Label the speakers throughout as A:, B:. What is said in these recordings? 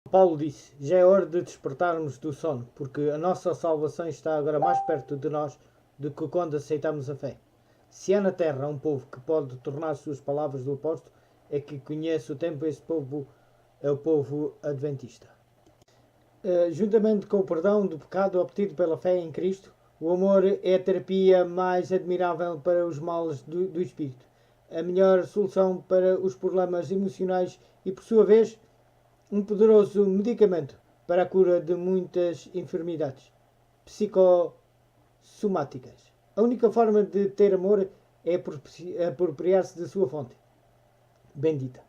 A: Paulo disse: já é hora de despertarmos do sono, porque a nossa salvação está agora mais perto de nós do que quando aceitamos a fé. Se há na terra um povo que pode tornar suas palavras do apóstolo, é que conhece o tempo, esse povo é o povo adventista. Juntamente com o perdão do pecado obtido pela fé em Cristo, o amor é a terapia mais admirável para os males do espírito, a melhor solução para os problemas emocionais e, por sua vez, um poderoso medicamento para a cura de muitas enfermidades psicossomáticas. A única forma de ter amor é apropriar-se de sua fonte bendita.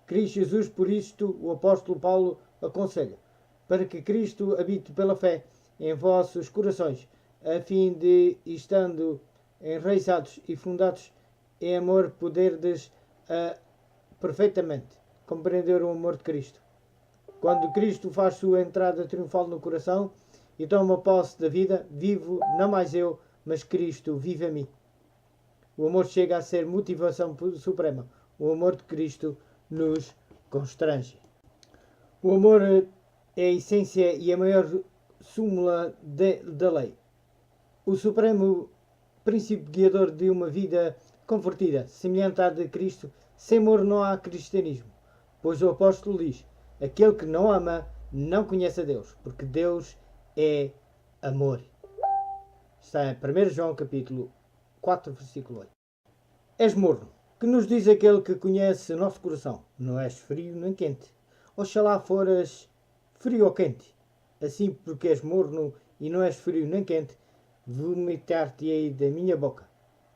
A: Cristo Jesus, por isto, o apóstolo Paulo aconselha, para que Cristo habite pela fé em vossos corações, a fim de, estando enraizados e fundados em amor, poderdes perfeitamente compreender o amor de Cristo. Quando Cristo faz sua entrada triunfal no coração e toma posse da vida, vivo não mais eu, mas Cristo vive a mim. O amor chega a ser motivação suprema. O amor de Cristo nos constrange. O amor é a essência e a maior súmula da lei. O supremo princípio guiador de uma vida convertida, semelhante à de Cristo. Sem amor não há cristianismo, pois o apóstolo diz: aquele que não ama não conhece a Deus, porque Deus é amor. Está em 1 João capítulo 4, versículo 8. És morno. Que nos diz aquele que conhece o nosso coração? Não és frio nem quente. Oxalá foras frio ou quente. Assim, porque és morno e não és frio nem quente, vomitar-te-ei da minha boca.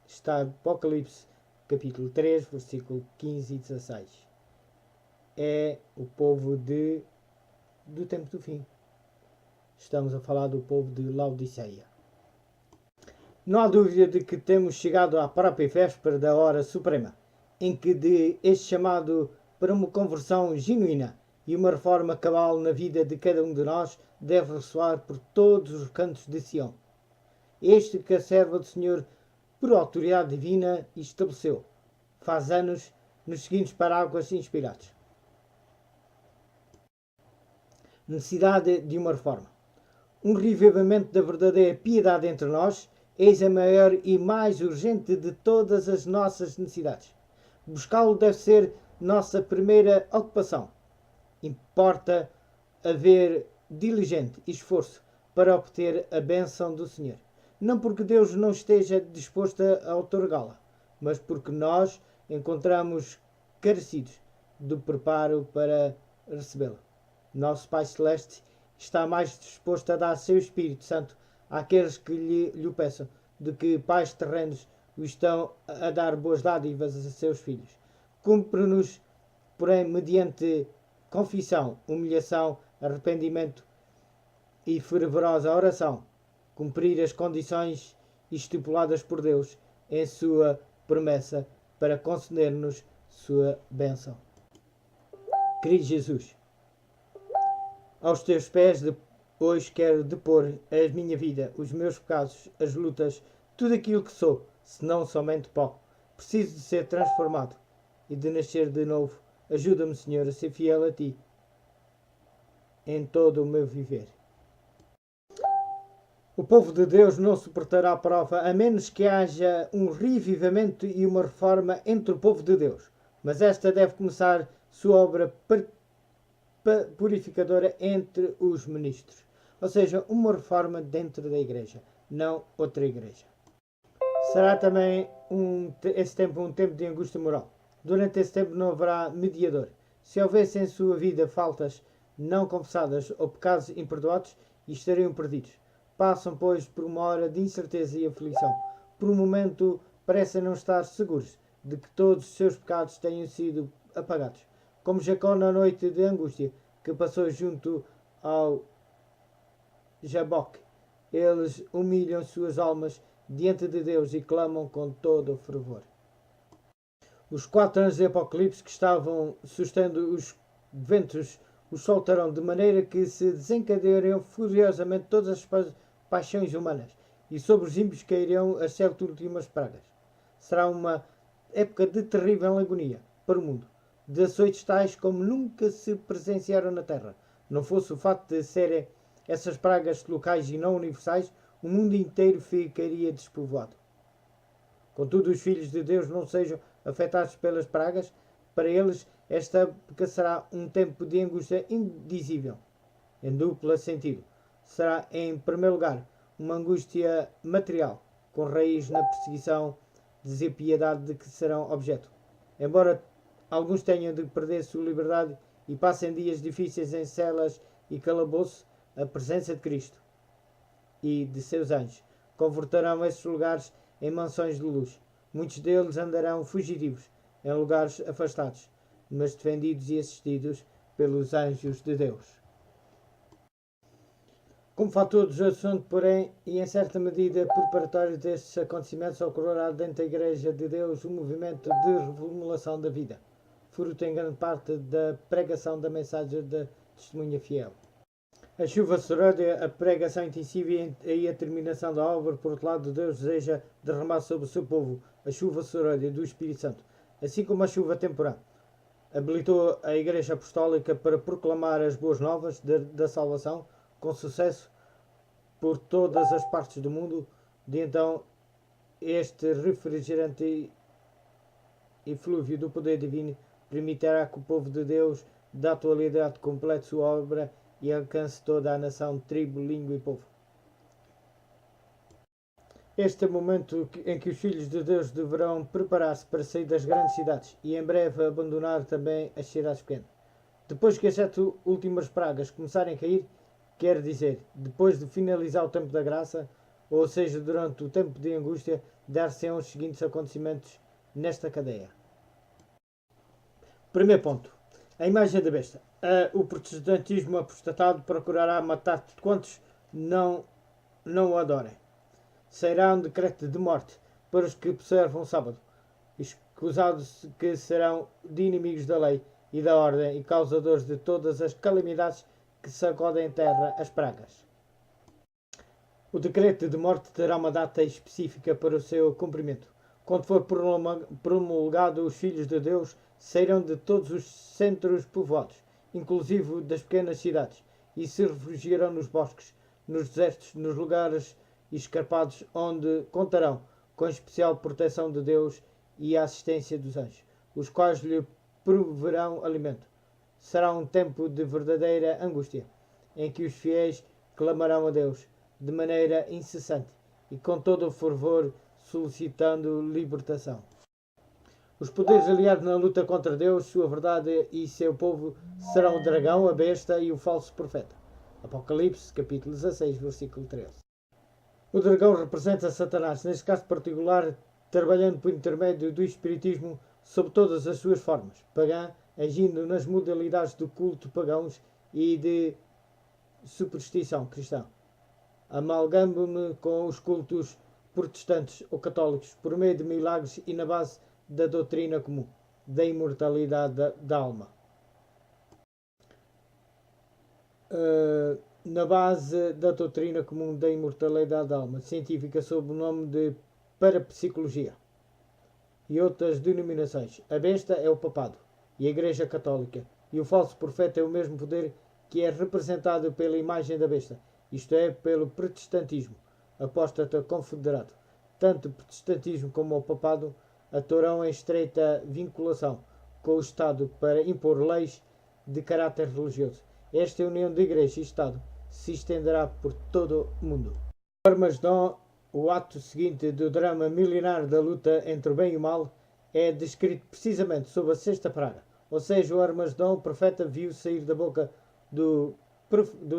A: Está em Apocalipse capítulo 3, versículo 15 e 16. É o povo do tempo do fim. Estamos a falar do povo de Laodiceia. Não há dúvida de que temos chegado à própria véspera da hora suprema, em que de este chamado para uma conversão genuína e uma reforma cabal na vida de cada um de nós deve ressoar por todos os cantos de Sião. Este que a serva do Senhor, por autoridade divina, estabeleceu, faz anos, nos seguintes parágrafos inspirados. Necessidade de uma reforma. Um revivamento da verdadeira piedade entre nós, eis a maior e mais urgente de todas as nossas necessidades. Buscá-lo deve ser nossa primeira ocupação. Importa haver diligente esforço para obter a bênção do Senhor. Não porque Deus não esteja disposto a outorgá-la, mas porque nós encontramos carecidos do preparo para recebê-la. Nosso Pai Celeste está mais disposto a dar seu Espírito Santo àqueles que lhe o peçam, do que pais terrenos o estão a dar boas dádivas a seus filhos. Cumpre-nos, porém, mediante confissão, humilhação, arrependimento e fervorosa oração, cumprir as condições estipuladas por Deus em sua promessa para conceder-nos sua bênção. Querido Jesus, aos teus pés depois quero depor a minha vida, os meus pecados, as lutas, tudo aquilo que sou, senão somente pó. Preciso de ser transformado e de nascer de novo. Ajuda-me, Senhor, a ser fiel a Ti em todo o meu viver. O povo de Deus não suportará a prova a menos que haja um revivamento e uma reforma entre o povo de Deus. Mas esta deve começar sua obra purificadora entre os ministros. Ou seja, uma reforma dentro da igreja, não outra igreja. Será também esse tempo um tempo de angústia moral. Durante esse tempo não haverá mediador. Se houvesse em sua vida faltas não confessadas ou pecados imperdoados, estariam perdidos. Passam, pois, por uma hora de incerteza e aflição. Por um momento parecem não estar seguros de que todos os seus pecados tenham sido apagados. Como Jacó na noite de angústia que passou junto ao Jaboque. Eles humilham suas almas diante de Deus e clamam com todo o fervor. Os 4 anos de Apocalipse que estavam sustendo os ventos os soltarão de maneira que se desencadeariam furiosamente todas as paixões humanas e sobre os ímpios cairão as 7 últimas pragas. Será uma época de terrível agonia para o mundo, de açoites tais como nunca se presenciaram na terra. Não fosse o fato de serem essas pragas locais e não universais, o mundo inteiro ficaria despovoado. Contudo, os filhos de Deus não sejam afetados pelas pragas, para eles esta época será um tempo de angústia indizível, em duplo sentido. Será, em primeiro lugar, uma angústia material, com raiz na perseguição, despiedade de que serão objeto. Embora alguns tenham de perder sua liberdade e passem dias difíceis em celas e calabouços, a presença de Cristo e de seus anjos converterão esses lugares em mansões de luz. Muitos deles andarão fugitivos em lugares afastados, mas defendidos e assistidos pelos anjos de Deus. Como fator dos assuntos, porém, e em certa medida preparatório destes acontecimentos, ocorrerá dentro da Igreja de Deus um movimento de reformulação da vida, fruto em grande parte da pregação da mensagem da testemunha fiel. A chuva serôdia, a pregação intensiva e a terminação da obra, por outro lado, Deus deseja derramar sobre o seu povo a chuva serôdia do Espírito Santo, assim como a chuva temporã. Habilitou a Igreja Apostólica para proclamar as boas novas da salvação com sucesso por todas as partes do mundo. De então, este refrigerante e flúvio do poder divino permitirá que o povo de Deus, da atualidade, complete sua obra e alcance toda a nação, tribo, língua e povo. Este é o momento em que os filhos de Deus deverão preparar-se para sair das grandes cidades e em breve abandonar também as cidades pequenas. Depois que as 7 últimas pragas começarem a cair, quer dizer, depois de finalizar o tempo da graça, ou seja, durante o tempo de angústia, dar-se-ão os seguintes acontecimentos nesta cadeia. Primeiro ponto. A imagem da besta. O protestantismo apostatado procurará matar quantos não o adorem. Sairá um decreto de morte para os que observam o sábado, escusados que serão de inimigos da lei e da ordem e causadores de todas as calamidades que sacodem a terra, as pragas. O decreto de morte terá uma data específica para o seu cumprimento. Quando for promulgado, os filhos de Deus sairão de todos os centros povoados, inclusive das pequenas cidades, e se refugiarão nos bosques, nos desertos, nos lugares escarpados, onde contarão com a especial proteção de Deus e a assistência dos anjos, os quais lhe proverão alimento. Será um tempo de verdadeira angústia, em que os fiéis clamarão a Deus de maneira incessante e com todo o fervor, solicitando libertação. Os poderes aliados na luta contra Deus, sua verdade e seu povo serão o dragão, a besta e o falso profeta. Apocalipse, capítulo 16, versículo 13. O dragão representa Satanás, neste caso particular, trabalhando por intermédio do espiritismo sob todas as suas formas, pagã, agindo nas modalidades do culto pagãos e de superstição cristã. Amalgamo-me com os cultos protestantes ou católicos por meio de milagres e na base da doutrina comum, da imortalidade da alma. Na base da doutrina comum da imortalidade da alma, científica sob o nome de parapsicologia e outras denominações. A besta é o papado e a Igreja Católica, e o falso profeta é o mesmo poder que é representado pela imagem da besta, isto é, pelo protestantismo apóstata confederado. Tanto o protestantismo como o papado atuarão em estreita vinculação com o Estado para impor leis de caráter religioso. Esta união de Igreja e Estado se estenderá por todo o mundo. O Armagedon, o ato seguinte do drama milenar da luta entre o bem e o mal, é descrito precisamente sob a sexta praga. Ou seja, o Armagedon, o profeta viu sair da boca do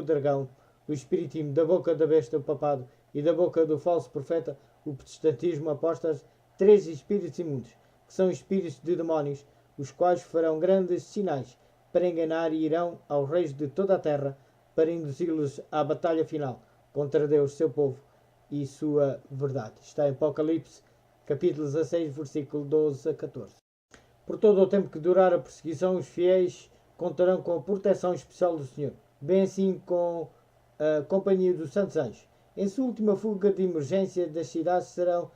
A: dragão, o espiritismo, da boca da besta, o papado, e da boca do falso profeta, o protestantismo, apóstatas, 3 espíritos imundos, que são espíritos de demónios, os quais farão grandes sinais para enganar e irão aos reis de toda a terra para induzi-los à batalha final contra Deus, seu povo e sua verdade. Está em Apocalipse, capítulo 16, versículo 12 a 14. Por todo o tempo que durar a perseguição, os fiéis contarão com a proteção especial do Senhor, bem assim com a companhia dos santos anjos. Em sua última fuga de emergência das cidades serão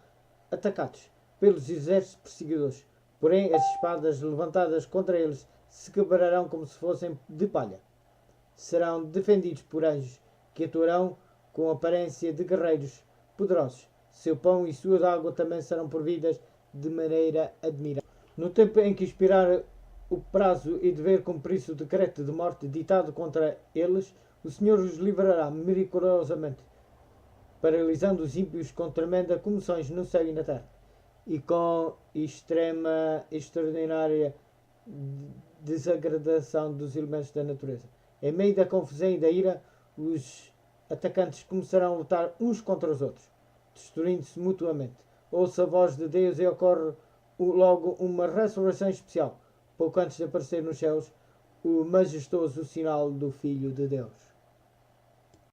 A: atacados pelos exércitos perseguidores, porém as espadas levantadas contra eles se quebrarão como se fossem de palha. serão defendidos por anjos que atuarão com aparência de guerreiros poderosos. Seu pão e suas águas também serão providas de maneira admirável. No tempo em que expirar o prazo e dever cumprir-se o decreto de morte ditado contra eles, o Senhor os livrará miraculosamente, paralisando os ímpios com tremenda comoções no céu e na terra, e com extraordinária desagradação dos elementos da natureza. Em meio da confusão e da ira, os atacantes começarão a lutar uns contra os outros, destruindo-se mutuamente. Ouça a voz de Deus e ocorre logo uma ressurreição especial, pouco antes de aparecer nos céus o majestoso sinal do Filho de Deus.